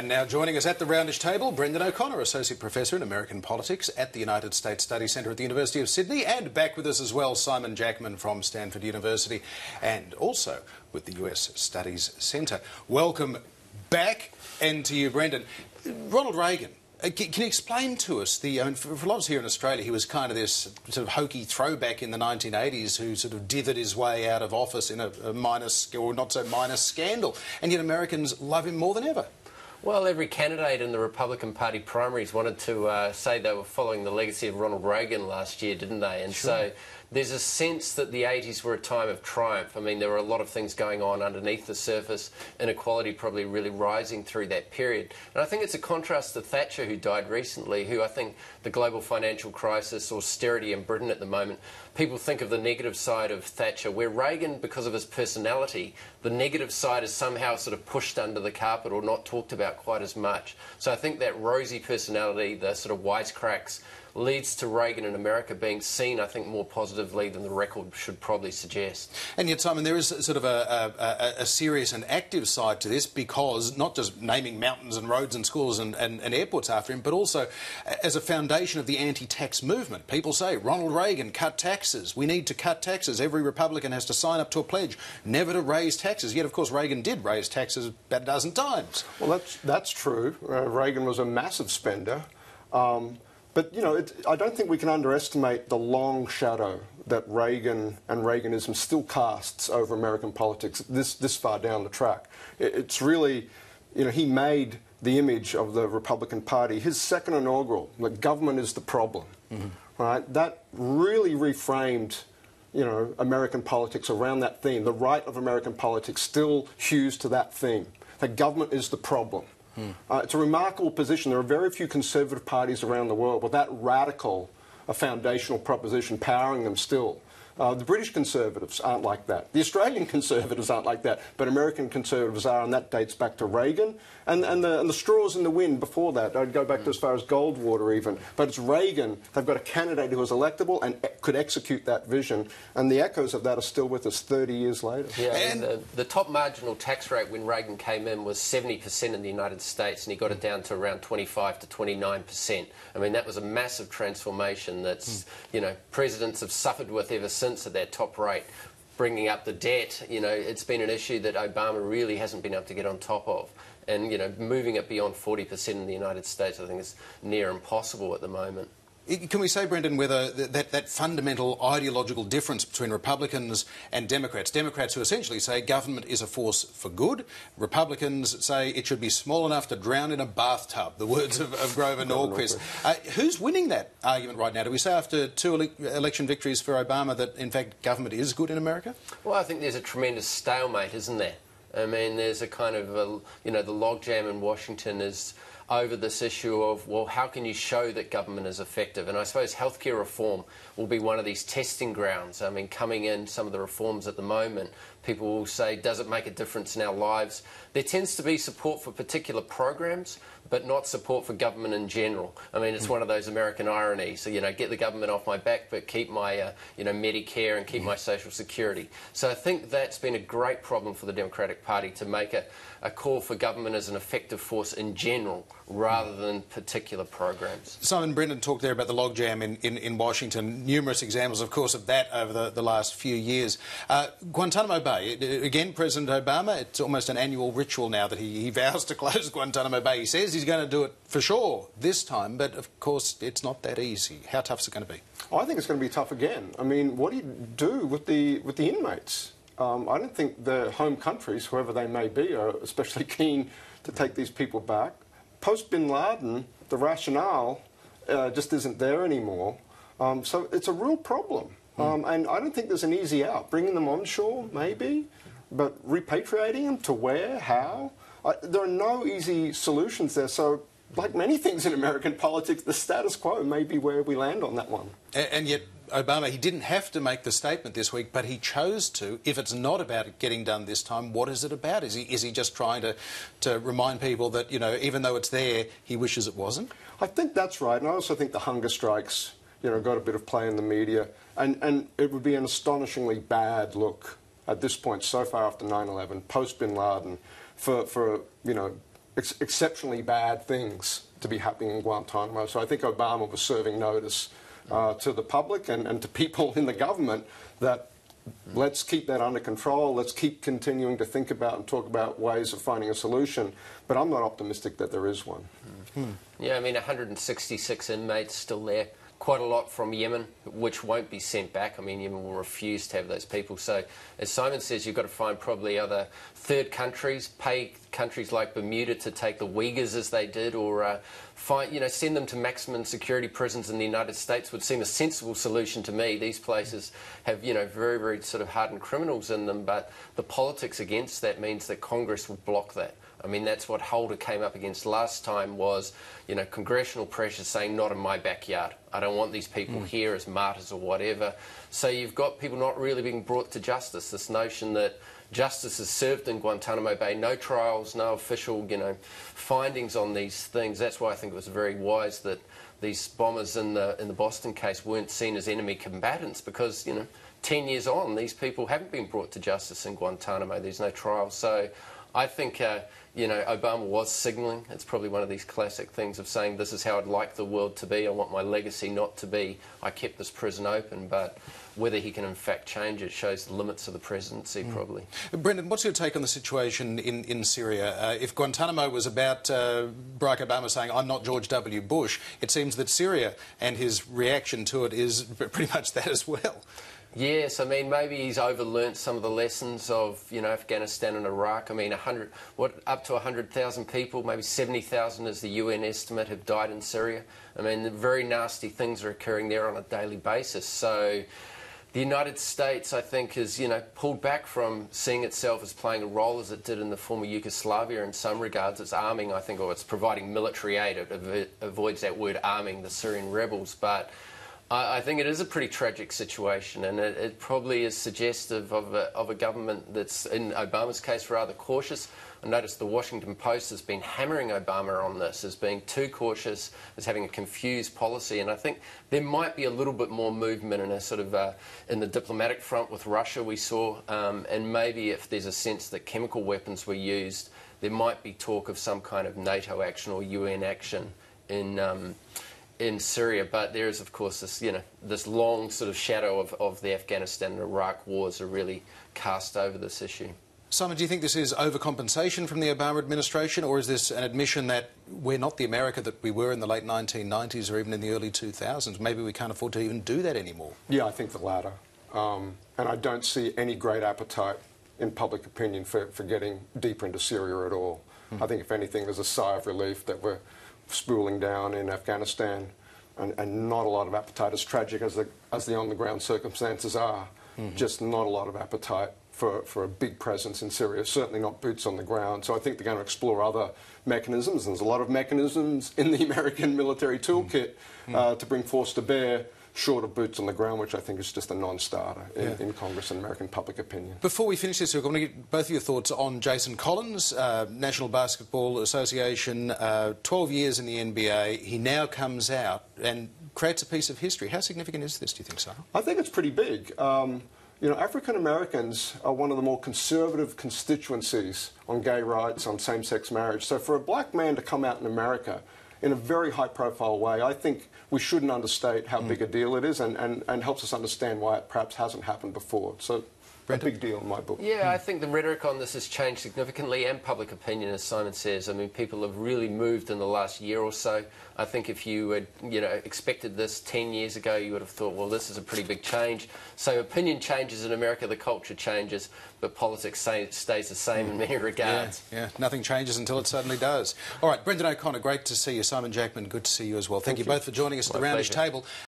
And now joining us at the roundish table, Brendon O'Connor, Associate Professor in American Politics at the United States Studies Centre at the University of Sydney, and back with us as well, Simon Jackman from Stanford University, and also with the US Studies Centre. Welcome back, and to you, Brendon. Ronald Reagan. Can you explain to us, for a lot of us here in Australia, he was kind of this sort of hokey throwback in the 1980s who sort of dithered his way out of office in a minor, or not so minor scandal, and yet Americans love him more than ever. Well, every candidate in the Republican Party primaries wanted to say they were following the legacy of Ronald Reagan last year, didn't they? And so there's a sense that the 80s were a time of triumph. I mean, there were a lot of things going on underneath the surface, inequality probably really rising through that period. And I think it's a contrast to Thatcher, who died recently, who I think the global financial crisis, austerity in Britain at the moment, people think of the negative side of Thatcher, where Reagan, because of his personality, the negative side is somehow sort of pushed under the carpet or not talked about quite as much. So I think that rosy personality, the sort of wisecracks, leads to Reagan in America being seen, I think, more positively than the record should probably suggest. And yet, Simon, there is sort of a serious and active side to this, because not just naming mountains and roads and schools and airports after him, but also as a foundation of the anti-tax movement. People say, Ronald Reagan, cut taxes. We need to cut taxes. Every Republican has to sign up to a pledge never to raise taxes. Yet, of course, Reagan did raise taxes about a dozen times. Well, that's true. Reagan was a massive spender. But, you know, I don't think we can underestimate the long shadow that Reagan and Reaganism still casts over American politics this far down the track. It's really, you know, he made the image of the Republican Party, his second inaugural, that government is the problem, right? That really reframed, you know, American politics around that theme. The right of American politics still hews to that theme, that government is the problem. It's a remarkable position. There are very few conservative parties around the world with that radical a foundational proposition powering them still. The British Conservatives aren't like that. The Australian Conservatives aren't like that. But American Conservatives are, and that dates back to Reagan. And the straws in the wind before that, I'd go back to as far as Goldwater even. But it's Reagan. They've got a candidate who was electable and could execute that vision. And the echoes of that are still with us 30 years later. Yeah, and the top marginal tax rate when Reagan came in was 70% in the United States, and he got it down to around 25 to 29%. I mean, that was a massive transformation that's, you know, presidents have suffered with ever since at that top rate. Bringing up the debt, you know, it's been an issue that Obama really hasn't been able to get on top of. And, you know, moving it beyond 40% in the United States, I think is near impossible at the moment. Can we say, Brendon, whether that fundamental ideological difference between Republicans and Democrats who essentially say government is a force for good, Republicans say it should be small enough to drown in a bathtub, the words of Grover Norquist. Who's winning that argument right now? Do we say after two election victories for Obama that, in fact, government is good in America? Well, I think there's a tremendous stalemate, isn't there? I mean, there's a kind of, you know, the logjam in Washington is over this issue of, well, how can you show that government is effective? And I suppose healthcare reform will be one of these testing grounds. I mean, coming in, some of the reforms at the moment, people will say, does it make a difference in our lives? There tends to be support for particular programs, but not support for government in general. I mean, it's one of those American ironies. So, you know, get the government off my back, but keep my, you know, Medicare and keep my Social Security. So I think that's been a great problem for the Democratic Party, to make a call for government as an effective force in general, rather than particular programs. Simon, Brendon talked there about the logjam in Washington. Numerous examples, of course, of that over the last few years. Guantanamo Bay, again, President Obama, it's almost an annual ritual now that he vows to close Guantanamo Bay. He says he's going to do it for sure this time, but of course it's not that easy. How tough is it going to be? I think it's going to be tough again. I mean, what do you do with the inmates? I don't think the home countries, whoever they may be, are especially keen to take these people back. Post-Bin Laden, the rationale just isn't there anymore. So it's a real problem. And I don't think there's an easy out. Bringing them onshore, maybe, but repatriating them to where, how? There are no easy solutions there. So, like many things in American politics, the status quo may be where we land on that one. And yet, Obama, he didn't have to make the statement this week, but he chose to. If it's not about it getting done this time, what is it about? Is he just trying to remind people that, you know, even though it's there, he wishes it wasn't? I think that's right. And I also think the hunger strikes, you know, got a bit of play in the media. And it would be an astonishingly bad look at this point, so far after 9/11, post-Bin Laden, for you know, exceptionally bad things to be happening in Guantanamo. So I think Obama was serving notice to the public and to people in the government that let's keep that under control. Let's keep continuing to think about and talk about ways of finding a solution. But I'm not optimistic that there is one. Yeah, I mean, 166 inmates still there. Quite a lot from Yemen, which won't be sent back. I mean, Yemen will refuse to have those people. So, as Simon says, you've got to find probably other third countries, pay countries like Bermuda to take the Uyghurs as they did, or send them to maximum security prisons in the United States would seem a sensible solution to me. These places have, very, very sort of hardened criminals in them, but the politics against that means that Congress will block that. I mean, that's what Holder came up against last time was, congressional pressure saying, not in my backyard. I don't want these people here as martyrs or whatever. So you've got people not really being brought to justice. This notion that justice is served in Guantanamo Bay, no trials, no official, findings on these things. That's why I think it was very wise that these bombers in the Boston case weren't seen as enemy combatants because, 10 years on, these people haven't been brought to justice in Guantanamo. There's no trial. So I think, Obama was signalling. It's probably one of these classic things of saying this is how I'd like the world to be. I want my legacy not to be I kept this prison open, but whether he can in fact change it shows the limits of the presidency probably. Brendon, what's your take on the situation in Syria? If Guantanamo was about Barack Obama saying, I'm not George W. Bush, it seems that Syria and his reaction to it is pretty much that as well. Yes, I mean, maybe he's overlearnt some of the lessons of, Afghanistan and Iraq. I mean, up to 100,000 people, maybe 70,000 is the UN estimate, have died in Syria. I mean, very nasty things are occurring there on a daily basis. So the United States, I think, has, pulled back from seeing itself as playing a role as it did in the former Yugoslavia in some regards. It's arming, I think, or it's providing military aid. It avoids that word arming the Syrian rebels, but I think it is a pretty tragic situation, and it probably is suggestive of a government that's, in Obama's case, rather cautious. I noticed the Washington Post has been hammering Obama on this as being too cautious, as having a confused policy, and I think there might be a little bit more movement in a sort of in the diplomatic front with Russia we saw, and maybe if there's a sense that chemical weapons were used, there might be talk of some kind of NATO action or UN action in Syria, but there is, of course, this this long sort of shadow of the Afghanistan and Iraq wars are really cast over this issue. Simon, do you think this is overcompensation from the Obama administration, or is this an admission that we're not the America that we were in the late 1990s or even in the early 2000s? Maybe we can't afford to even do that anymore. Yeah, I think the latter. And I don't see any great appetite in public opinion for getting deeper into Syria at all. I think, if anything, there's a sigh of relief that we're spooling down in Afghanistan, and not a lot of appetite, as tragic as the on-the-ground circumstances are, just not a lot of appetite for a big presence in Syria, certainly not boots on the ground. So I think they're going to explore other mechanisms. There's a lot of mechanisms in the American military toolkit to bring force to bear, short of boots on the ground, which I think is just a non-starter in Congress and American public opinion. Before we finish this, I want to get both of your thoughts on Jason Collins, National Basketball Association, 12 years in the NBA. He now comes out and creates a piece of history. How significant is this, do you think, Simon? I think it's pretty big. African Americans are one of the more conservative constituencies on gay rights, on same-sex marriage. So for a black man to come out in America in a very high-profile way, I think we shouldn't understate how big a deal it is, and helps us understand why it perhaps hasn't happened before. So, a big deal in my book. Yeah, I think the rhetoric on this has changed significantly, and public opinion, as Simon says. I mean, people have really moved in the last year or so. I think if you had, expected this 10 years ago, you would have thought, well, this is a pretty big change. So opinion changes in America, the culture changes, but politics stays the same in many regards. Yeah, nothing changes until it suddenly does. All right, Brendon O'Connor, great to see you. Simon Jackman, good to see you as well. Thank you both for joining us at the roundish table.